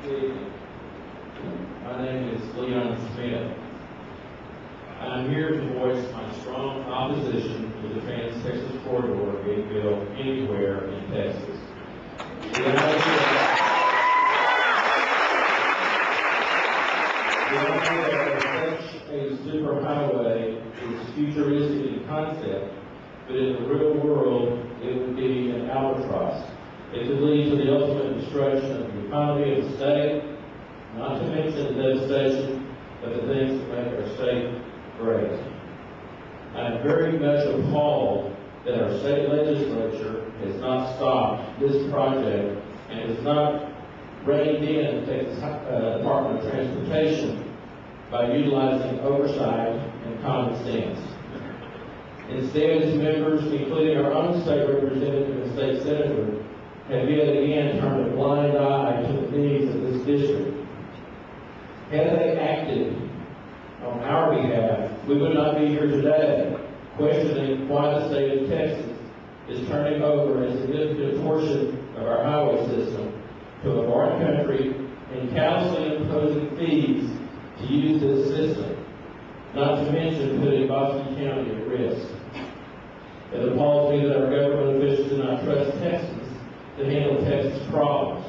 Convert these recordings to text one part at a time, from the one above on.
Good evening. My name is Leon Smith. I'm here to voice my strong opposition to the Trans-Texas Corridor being built anywhere in Texas. The idea that such a superhighway is futuristic in concept, but in the real world, it would be an albatross. It could lead to the ultimate destruction of the economy of the state, not to mention the devastation of the things that make our state great. I am very much appalled that our state legislature has not stopped this project and has not reined in the Texas Department of Transportation by utilizing oversight and common sense. Instead, its members, including our own state representative and state senator, have yet again turned a blind eye to the needs of this district. Had they acted on our behalf, we would not be here today questioning why the state of Texas is turning over a significant portion of our highway system to a foreign country and callously imposing fees to use this system, not to mention putting Bosque County at risk. It appalls me that our government officials do not trust Texans to handle Texas problems.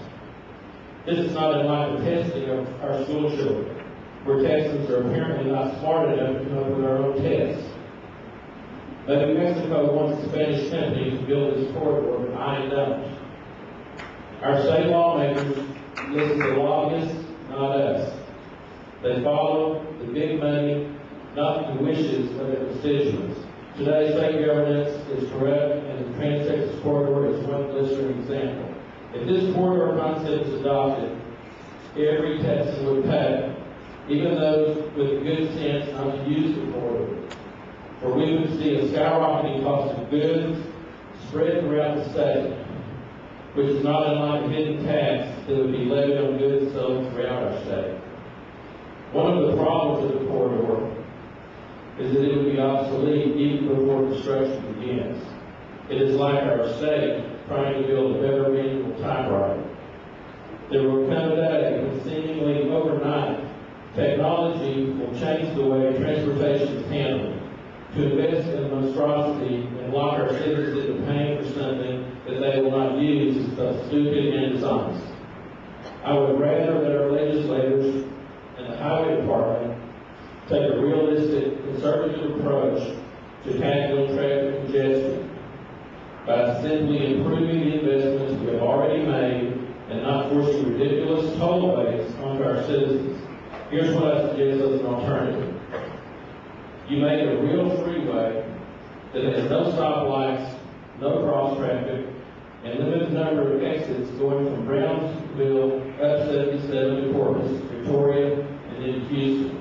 This is not unlike the testing of our school children, where Texans are apparently not smart enough to come up with their own tests. Maybe Mexico wants a Spanish company to build this corridor, but I don't. Our state lawmakers listen to lobbyists, not us. They follow the big money, not the wishes of their constituents. Today's state governance is corrupt, and the Trans-Texas Corridor is one blistering example. If this corridor concept is adopted, every Texan would pay, even those with good sense not to use the corridor. For we would see a skyrocketing cost of goods spread throughout the state, which is not unlike a hidden tax that would be levied on goods sold throughout our state. One of the problems of the corridor is that it would be obsolete even before construction begins. It is like our state trying to build a better manual typewriter. There will come a day when seemingly overnight, technology will change the way transportation is handled, to invest in monstrosity and lock our citizens into paying for something that they will not use is both stupid and dishonest. I would rather that our legislators and the highway department take a realistic, conservative approach to tackling traffic congestion by simply improving the investments we have already made and not forcing ridiculous tollways onto our citizens. Here's what I suggest as an alternative. You make a real freeway that has no stoplights, no cross traffic, and limit the number of exits going from Brownsville up 77 to Corpus, Victoria, and then Houston.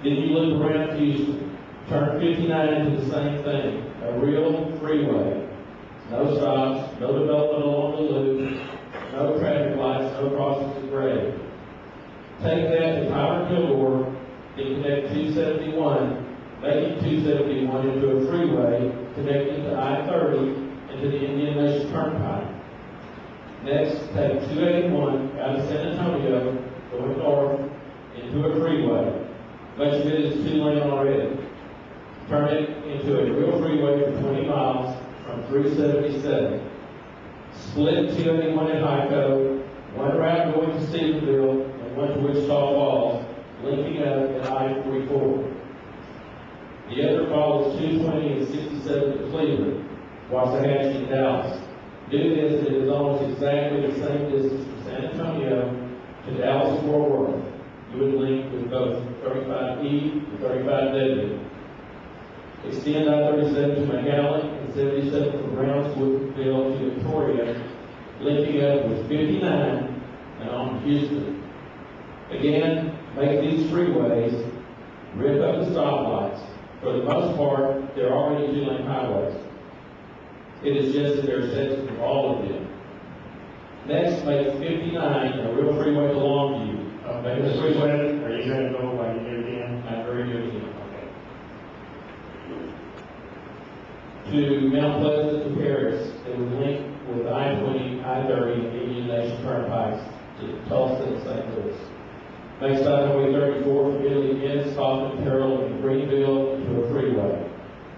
Then you loop around Houston, turn 59 into the same thing, a real freeway. No stops, no development along the loop, no traffic lights, no crossings of grade. Take that to Tyler Kilgore, then connect 271, making 271 into a freeway connecting to I-30 and to the Indian Nation Turnpike. Next, take 281 out of San Antonio, going north, into a freeway. Much of it is 2-lane already. Turn it into a real freeway for 20 miles from 377. Split 281 at Hyco, one route going to Stephenville and one to Wichita Falls, linking up at I-44. The other follows 220 and 67 to Cleveland, Waxahachie and Dallas. Do this, it is almost exactly the same distance from San Antonio to Dallas Fort Worth. You would link with both 35E and 35W. Extend I-37 to McAllen and 77 from Brownsville to Victoria, linking up with 59 and on Houston. Again, make these freeways, rip up the stoplights. For the most part, they're already 2-lane highways. It is just that there are sections of all of them. Next, make 59 a real freeway to Longview. Okay, this freeway, are you going to go by near the end? I'm very good again. Okay. To Mount Pleasant to Paris, they would link with I-20, I-30, and Indian Nation turnpikes to Tulsa and St. Louis. Makes Highway 34 from Italy, Ennis, Kaufman, Carroll, and Greenville into a freeway.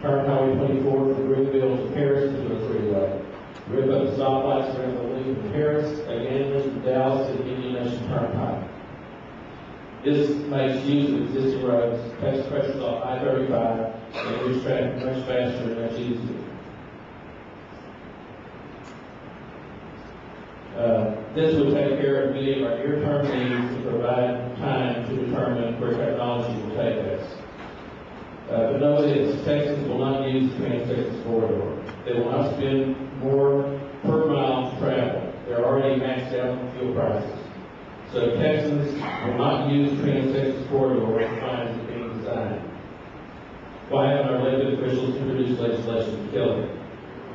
Turn Highway 24 from Greenville to Paris into a freeway. Rip up the stoplights around the loop in Paris, again, Dallas, and Indian Nation turnpike. This makes use of existing roads, takes pressures off I-35, and moves traffic much faster and much easier. This would take care of meeting our near-term needs and provide time to determine where technology will take us. But know this, Texans will not use the Trans-Texas corridor. They will not spend more per mile to travel. They're already maxed out on fuel prices. So Texans will not use the Trans-Texas corridor as defined as being designed. Why haven't our elected officials introduced legislation to kill it?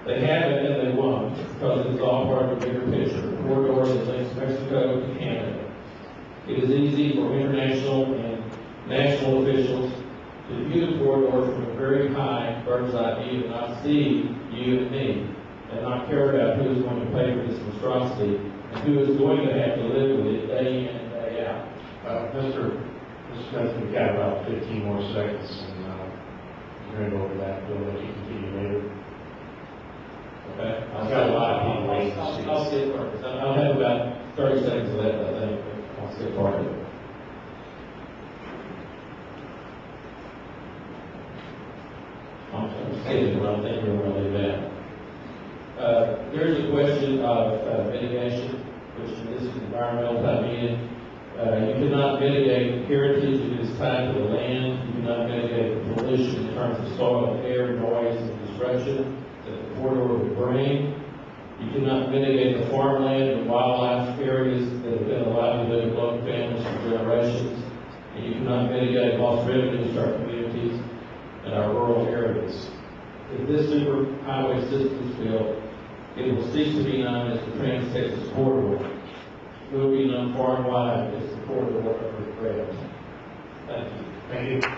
They haven't and they won't, because it's all part of a bigger picture. The corridor that links Mexico to Canada. It is easy for international and national officials to view the corridor from a very high bird's eye view and not see you and me, and not care about who is going to pay for this monstrosity and who is going to have to live with it day in and day out. Mr. Smith, we've got about 15 more seconds, and we're going to go over that. We'll let you continue later. Okay. I've got a lot of people waiting to see I'll skip part of this. I'll have about 30 seconds left, I think. I'll skip part of it. I'm skipping, but I think we're going to leave that. There's a question of mitigation, which this is environmental type meeting. You cannot mitigate heritage if it is tied to the land. You cannot mitigate the pollution in terms of soil, air, noise, and disruption that the corridor would bring. You cannot mitigate the farmland and wildlife areas that have been a livelihood of local families for generations. And you cannot mitigate lost revenues to our communities and our rural areas. If this superhighway system is built, it will cease to be known as the Trans-Texas Corridor. It will be known far and wide as the corridor of regret. Thank you. Thank you.